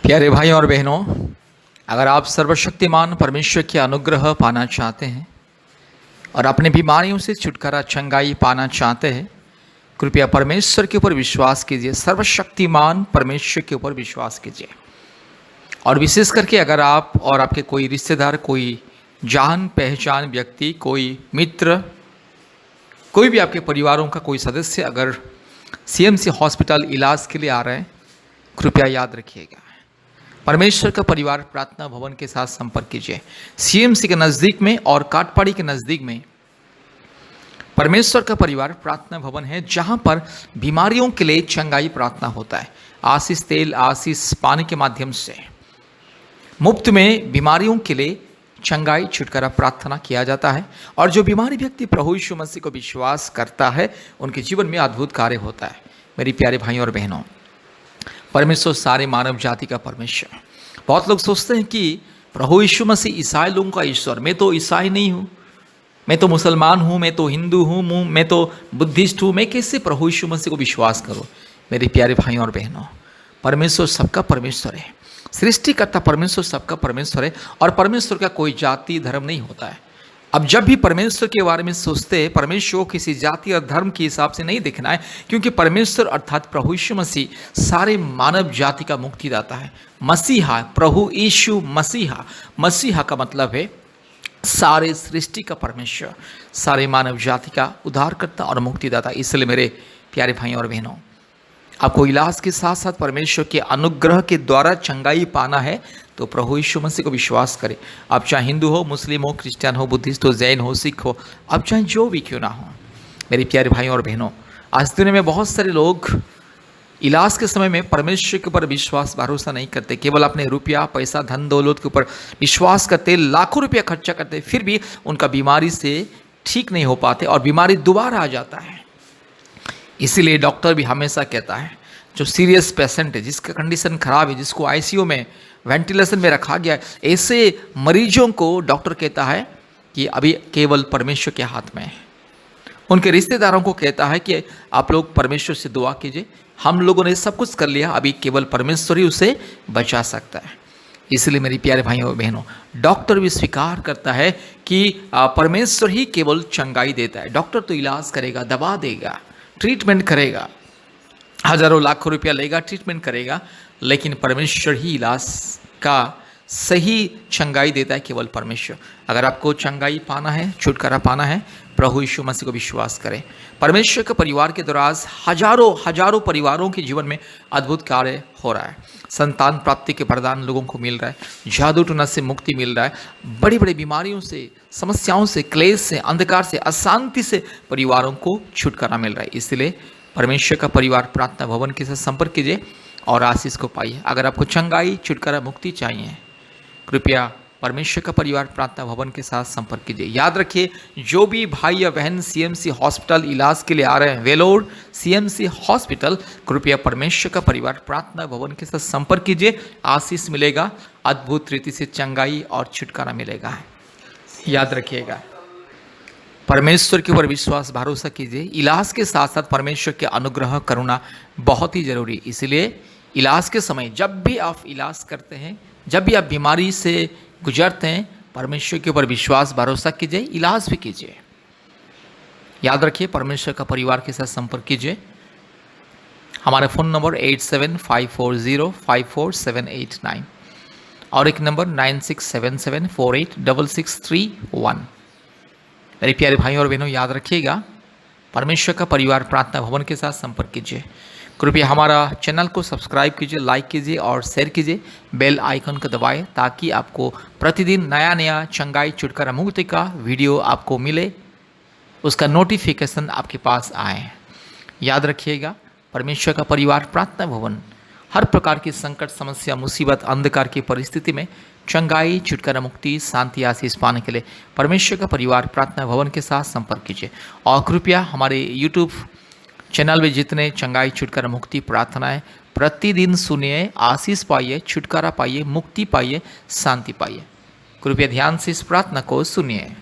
प्यारे भाई और बहनों, अगर आप सर्वशक्तिमान परमेश्वर की अनुग्रह पाना चाहते हैं और अपने बीमारियों से छुटकारा चंगाई पाना चाहते हैं, कृपया परमेश्वर के ऊपर विश्वास कीजिए। सर्वशक्तिमान परमेश्वर के ऊपर विश्वास कीजिए। और विशेष करके अगर आप और आपके कोई रिश्तेदार, कोई जान पहचान व्यक्ति, कोई मित्र, कोई भी आपके परिवारों का कोई सदस्य अगर सीएमसी हॉस्पिटल इलाज के लिए आ रहे हैं, कृपया याद रखिएगा, परमेश्वर का परिवार प्रार्थना भवन के साथ संपर्क कीजिए। सीएमसी के नज़दीक में और काटपाड़ी के नज़दीक में परमेश्वर का परिवार प्रार्थना भवन है, जहां पर बीमारियों के लिए चंगाई प्रार्थना होता है। आशीष तेल, आशीष पानी के माध्यम से मुफ्त में बीमारियों के लिए चंगाई छुटकारा प्रार्थना किया जाता है। और जो बीमारी व्यक्ति प्रभु यीशु मसीह को विश्वास करता है, उनके जीवन में अद्भुत कार्य होता है। मेरी प्यारे भाइयों और बहनों, परमेश्वर सारे मानव जाति का परमेश्वर। बहुत लोग सोचते हैं कि प्रभु यीशु मसीह ईसाई लोगों का ईश्वर। मैं तो ईसाई नहीं हूँ, मैं तो मुसलमान हूँ, मैं तो हिंदू हूँ, मैं तो बुद्धिस्ट हूँ, मैं कैसे प्रभु यीशु मसीह को विश्वास करूँ? मेरे प्यारे भाइयों और बहनों, परमेश्वर सबका परमेश्वर है। सृष्टिकर्ता परमेश्वर सबका परमेश्वर है। और परमेश्वर का कोई जाति धर्म नहीं होता है। अब जब भी परमेश्वर के बारे में सोचते हैं, परमेश्वर को किसी जाति और धर्म के हिसाब से नहीं देखना है, क्योंकि परमेश्वर अर्थात प्रभु यीशु मसीह सारे मानव जाति का मुक्तिदाता है। मसीहा, प्रभु यीशु मसीहा, मसीहा का मतलब है सारे सृष्टि का परमेश्वर, सारे मानव जाति का उद्धारकर्ता और मुक्तिदाता। इसलिए मेरे प्यारे भाइयों और बहनों, आपको इलाज के साथ साथ परमेश्वर के अनुग्रह के द्वारा चंगाई पाना है तो प्रभु यीशु मसीह को विश्वास करें। आप चाहे हिंदू हो, मुस्लिम हो, क्रिश्चियन हो, बुद्धिस्ट हो, जैन हो, सिख हो, आप चाहे जो भी क्यों ना हो। मेरे प्यारे भाइयों और बहनों, आज दुनिया में बहुत सारे लोग इलाज के समय में परमेश्वर के ऊपर विश्वास भरोसा नहीं करते, केवल अपने रुपया पैसा धन दौलत के ऊपर विश्वास करते, लाखों रुपया खर्चा करते, फिर भी उनका बीमारी से ठीक नहीं हो पाते और बीमारी दोबारा आ जाता है। इसीलिए डॉक्टर भी हमेशा कहता है, जो सीरियस पेशेंट है, जिसका कंडीशन खराब है, जिसको आईसीयू में वेंटिलेशन में रखा गया है, ऐसे मरीजों को डॉक्टर कहता है कि अभी केवल परमेश्वर के हाथ में है। उनके रिश्तेदारों को कहता है कि आप लोग परमेश्वर से दुआ कीजिए, हम लोगों ने सब कुछ कर लिया, अभी केवल परमेश्वर ही उसे बचा सकता है। इसलिए मेरी प्यारे भाइयों और बहनों, डॉक्टर भी स्वीकार करता है कि परमेश्वर ही केवल चंगाई देता है। डॉक्टर तो इलाज करेगा, दवा देगा, ट्रीटमेंट करेगा, हजारों लाखों रुपया लेगा, ट्रीटमेंट करेगा, लेकिन परमेश्वर ही इलाज का सही चंगाई देता है, केवल परमेश्वर। अगर आपको चंगाई पाना है, छुटकारा पाना है, प्रभु यीशु मसीह को विश्वास करें। परमेश्वर के परिवार के द्वारा हजारों परिवारों के जीवन में अद्भुत कार्य हो रहा है। संतान प्राप्ति के वरदान लोगों को मिल रहा है, जादू टोना से मुक्ति मिल रहा है, बड़ी बड़ी बीमारियों से, समस्याओं से, क्लेश से, अंधकार से, अशांति से परिवारों को छुटकारा मिल रहा है। इसलिए परमेश्वर का परिवार प्रार्थना भवन के साथ संपर्क कीजिए और आशीष को पाइए। अगर आपको चंगाई, छुटकारा, मुक्ति चाहिए, कृपया परमेश्वर का परिवार प्रार्थना भवन के साथ संपर्क कीजिए। याद रखिए, जो भी भाई या बहन सीएमसी हॉस्पिटल इलाज के लिए आ रहे हैं, वेलोर सीएमसी हॉस्पिटल, कृपया परमेश्वर का परिवार प्रार्थना भवन के साथ संपर्क कीजिए। आशीष मिलेगा, अद्भुत रीति से चंगाई और छुटकारा मिलेगा। याद रखिएगा, परमेश्वर के ऊपर विश्वास भरोसा कीजिए। इलाज के साथ साथ परमेश्वर के अनुग्रह करुणा बहुत ही जरूरी। इसलिए इलाज के समय जब भी आप इलाज करते हैं, जब भी आप बीमारी से गुजरते हैं, परमेश्वर के ऊपर विश्वास भरोसा कीजिए, इलाज भी कीजिए। याद रखिए, परमेश्वर का परिवार के साथ संपर्क कीजिए। हमारा फ़ोन नंबर 8754054789 और एक नंबर 9677486631। मेरे प्यारे भाइयों और बहनों, याद रखिएगा, परमेश्वर का परिवार प्रार्थना भवन के साथ संपर्क कीजिए। कृपया हमारा चैनल को सब्सक्राइब कीजिए, लाइक कीजिए और शेयर कीजिए। बेल आइकन को दबाएं ताकि आपको प्रतिदिन नया नया चंगाई, छुटकारा, मुक्ति का वीडियो आपको मिले, उसका नोटिफिकेशन आपके पास आए। याद रखिएगा, परमेश्वर का परिवार प्रार्थना भवन हर प्रकार की संकट, समस्या, मुसीबत, अंधकार की परिस्थिति में चंगाई, छुटकारा, मुक्ति, शांति, आशीष पाने के लिए परमेश्वर का परिवार प्रार्थना भवन के साथ संपर्क कीजिए। और कृपया हमारे यूट्यूब चैनल में जितने चंगाई, छुटकारा, मुक्ति प्रार्थनाएं प्रतिदिन सुनिए, आशीष पाइए, छुटकारा पाइए, मुक्ति पाइए, शांति पाइए। कृपया ध्यान से इस प्रार्थना को सुनिए।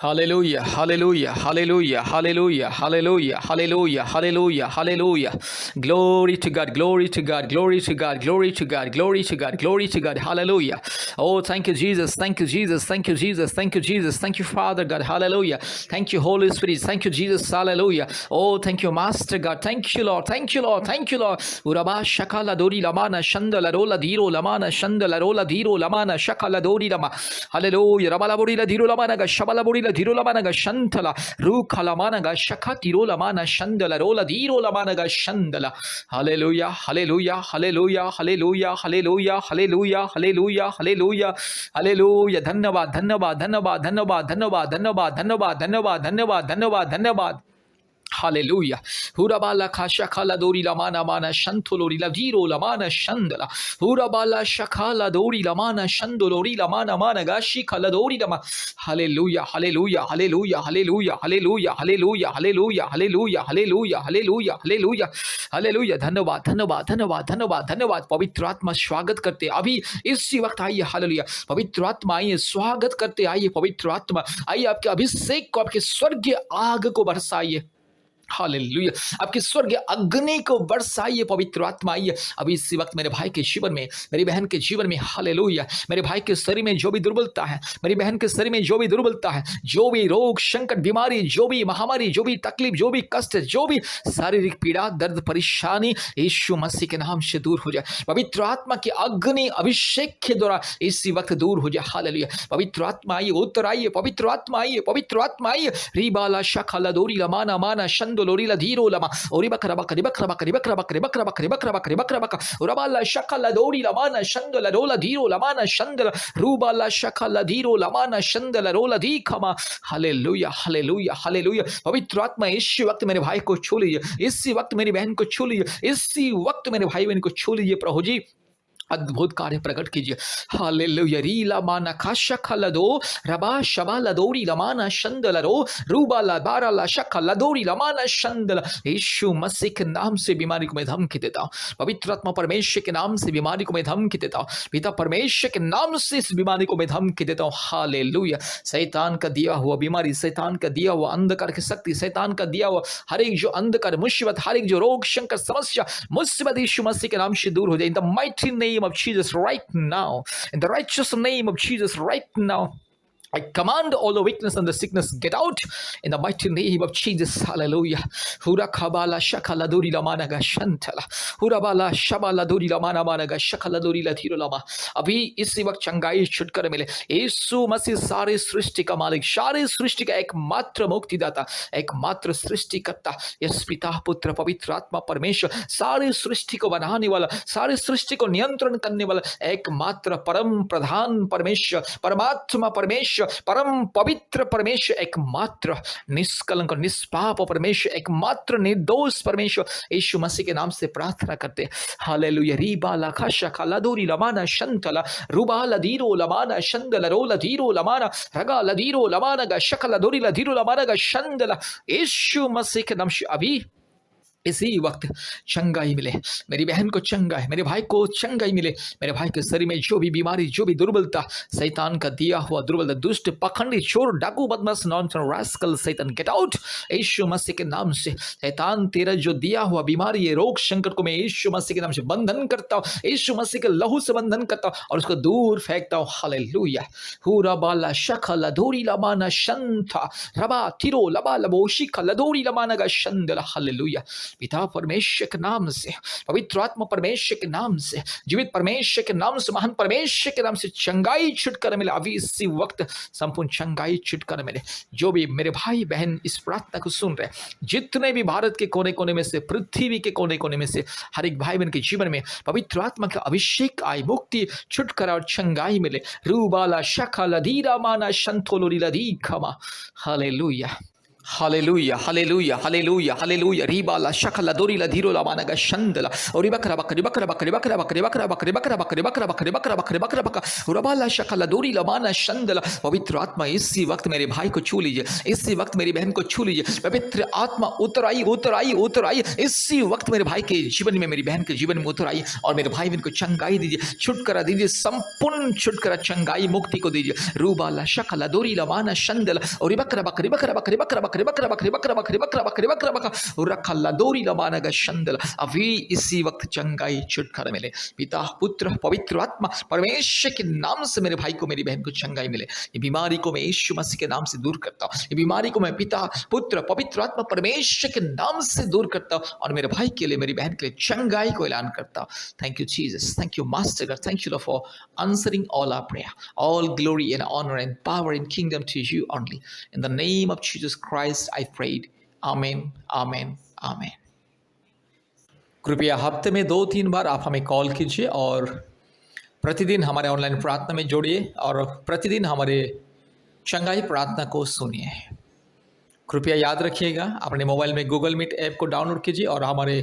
Hallelujah, hallelujah, hallelujah, hallelujah, hallelujah, hallelujah, hallelujah, hallelujah. Glory to God, glory to God, glory to God, glory to God, glory to God, glory to God. Hallelujah. Oh, thank you, Jesus. Thank you, Jesus. Thank you, Jesus. Thank you, Jesus. Thank you, Father God. Hallelujah. Thank you, Holy Spirit. Thank you, Jesus. Hallelujah. Oh, thank you, Master God. Thank you, Lord. Thank you, Lord. Thank you, Lord. Uraba shakala dori lamana shandala rola diro lamana shandala rola diro lamana shakala dori lama. Hallelujah. Rabala bori la diro lamana ga shabala bori la diro lamana ga shantala ru kalamana ga shakati rola mana shandala rola diro lamana ga shandala. Hallelujah. Hallelujah. Hallelujah. Hallelujah. Hallelujah. Hallelujah. Hallelujah. Hallelujah. Hallelujah. धन्यवाद धन्यवाद धन्यवाद धन्यवाद धन्यवाद धन्यवाद धन्यवाद धन्यवाद धन्यवाद धन्यवाद धन्यवाद Hallelujah. Hurabala kashakala dori lamana mana shantolori la diro lamana shandala. Hurabala shakala dori lamana shandolori lamana mana gashi kala dori lama. Hallelujah. Hallelujah. Hallelujah. Hallelujah. Hallelujah. Hallelujah. Hallelujah. Hallelujah. Hallelujah. Hallelujah. Hallelujah. Hallelujah. धन्यवाद धन्यवाद धन्यवाद धन्यवाद धन्यवाद पवित्र आत्मा स्वागत करते अभी इसी वक्त आइए हालेलुया पवित्र आत्मा आइए स्वागत करते आइए पवित्र आत्मा आइए आपके अभिषेक को आपके स्वर्गीय आग को बरसाइए हालेलुया आपकी स्वर्गीय अग्नि को बरसाइए पवित्र आत्मा आइए अभी इसी वक्त मेरे भाई के जीवन में मेरी बहन के जीवन में हालेलुया मेरे भाई के शरीर में जो भी दुर्बलता है मेरी बहन के शरीर में जो भी दुर्बलता है जो भी रोग संकट बीमारी जो भी महामारी जो भी तकलीफ जो भी कष्ट जो भी शारीरिक पीड़ा दर्द परेशानी यीशु मसीह के नाम से दूर हो जाए पवित्र आत्मा की अग्नि अभिषेक के द्वारा इसी वक्त दूर हो जाए हालेलुया पवित्र आत्मा आइए उत्तर आइए पवित्र आत्मा आइए पवित्र आत्मा आइए रीबाला शखला दोरी लमाना माना शंदो lorila diro lama oriba karaba kariba karaba kariba karaba kariba karaba kariba karaba kariba karaba urabala shakala dori lamana shandala rola diro lamana shandala rubala shakala diro lamana shandala rola dikama hallelujah hallelujah hallelujah पवित्र आत्मा इसी वक्त मेरे भाई को छू लीजिए इसी वक्त मेरी बहन को छू लीजिए इसी वक्त मेरे भाई बहन को छू लीजिए प्रभु जी अद्भुत कार्य प्रकट कीजिए हालेलुया रीला माना काशा खलदो रबा शबा लदोरी लमाना शंदलरो रूबा लबारा लशक लदोरी लमाना शंदल यीशु मसीह के नाम से बीमारी को मैं धमकी देता हूँ पवित्र आत्मा परमेश्वर के नाम से बीमारी को मैं धमकी देता हूँ पिता परमेश्वर के नाम से इस बीमारी को मैं धमकी देता हूँ हालेलुया शैतान का दिया हुआ बीमारी शैतान का दिया हुआ अंधकार की शक्ति शैतान का दिया हुआ हर एक जो अंधकार मुसीबत हर एक जो रोग शंकर समस्या मुसीबत यीशु मसीह के नाम से दूर हो जाए in the mighty name of Jesus right now, in the righteous name of Jesus right now. I command all the weakness and the sickness get out in the mighty name of Jesus. Hallelujah. Hura kabala shakala duri lamana ga shantala. Hura bala shabala duri lamana mana ga shakala duri la thiro lama. अभी इसी वक्त चंगाई छुटकारा मिले यीशु मसीह सारे सृष्टि का मालिक सारे सृष्टि का एकमात्र मुक्तिदाता एकमात्र सृष्टिकर्ता यस पिता पुत्र पवित्र आत्मा परमेश्वर सारे सृष्टि को बनाने वाला सारे सृष्टि को नियंत्रण करने वाला एकमात्र परम प्रधान परमेश्वर परमात्मा परमेश्वर परम पवित्र परमेश्वर एकमात्र निष्कलंक निष्पाप परमेश्वर एकमात्र निर्दोष परमेश्वर यीशु मसीह के नाम से प्रार्थना करते हालेलुया रीबा लाखाशा खालादोरी लमाना शंतला रुबा लदीरो लमाना शंदला रो लदीरो लमाना रगा लदीरो लमाना गा शकला दोरी लदीरो लमाना गा शंदला यीशु मसीह के नाम से अभी इसी वक्त चंगाई मिले मेरी बहन को चंगाई मेरे भाई को चंगाई मिले मेरे भाई के शरीर में जो भी बीमारी जो भी दुर्बलता शैतान का दिया हुआ दुर्बलता दुष्ट पखंडी चोर डाकू बदमाश नॉनसेंस रास्कल शैतान गेट आउट यीशु मसीह के नाम से शैतान तेरा जो दिया हुआ बीमारी है रोग संकट को मैं यीशु मसीह के नाम से बंधन करता हूँ यीशु मसीह के लहू से बंधन करता हूँ और उसको दूर फेंकता हूँ हालेलुया हुरा बाला शखा लदोरी लमाना शंथा रबा तिरो लबा लबोशी लदोरी लमाना का शंदला हालेलुया पिता परमेश्वर के नाम से पवित्र आत्मा परमेश्वर के नाम से जीवित परमेश्वर के नाम से महान परमेश्वर के नाम से चंगाई छुटकारा मिले अभी इसी वक्त संपूर्ण चंगाई छुटकारा मिले जो भी मेरे भाई बहन इस प्रार्थना को सुन रहे जितने भी भारत के कोने कोने में से पृथ्वी के कोने कोने में से हर एक भाई बहन के जीवन में पवित्र आत्मा का अभिषेक आए मुक्ति छुटकारा और चंगाई मिले रूबाला शखा लदीरा माना शंथोलोरी लदी खमा hallelujah Hallelujah, hallelujah, hallelujah, hallelujah. Riba la shakala dori la dhiro la managa shandala. Oribakara bakari bakara bakari bakara bakari bakara bakari bakara bakari bakara bakari bakara bakari bakara bakara. Uraba la shakala dori la माना शंदला. पवित्र आत्मा इसी वक्त मेरे भाई को छू लीजिए, इसी वक्त मेरी बहन को छू लीजिए. पवित्र आत्मा उतर आई उतर आई उतर आई. इसी वक्त मेरे भाई के जीवन में, मेरी बहन के जीवन में उतर आई और मेरे भाई बहन को चंगाई दीजिए, छुटकारा दीजिए, संपूर्ण छुटकारा चंगाई मुक्ति को दीजिए. रूबा ला शकला दोरी ला माना शंदला. और बकरा बकरी बकरा बकरी बकरा बकरी बकरा बकरी बकरा बकरी बकरा बकरी बकरा बकरा रखला दोरी ला माना गा शंदला. अभी इसी वक्त चंगाई छुटकारा मिले. पिता पुत्र पवित्र आत्मा परमेश्वर के नाम से मेरे भाई को, मेरी बहन को चंगाई मिले. ये बीमारी को मैं यीशु मसीह के नाम से दूर करता हूँ. ये बीमारी को मैं पिता पुत्र पवित्र आत्मा परमेश्वर के नाम से दूर करता हूँ और मेरे भाई के लिए, मेरी बहन के लिए चंगाई को ऐलान करता हूँ. Thank you Jesus, thank you master God, thank you for answering all our prayer. All glory and honor and power and kingdom to you only. In the name of Jesus Christ I prayed. Amen, amen, amen. कृपया हफ्ते में 2-3 बार आप हमें call कीजिए और प्रतिदिन हमारे online प्रार्थना में जोड़िए और प्रतिदिन हमारे चंगाई प्रार्थना को सुनिए. कृपया याद रखिएगा, अपने मोबाइल में गूगल मीट ऐप को डाउनलोड कीजिए और हमारे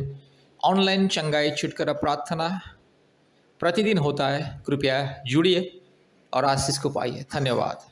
ऑनलाइन चंगाई छुटकारा प्रार्थना प्रतिदिन होता है. कृपया जुड़िए और आशीष को पाइए. धन्यवाद.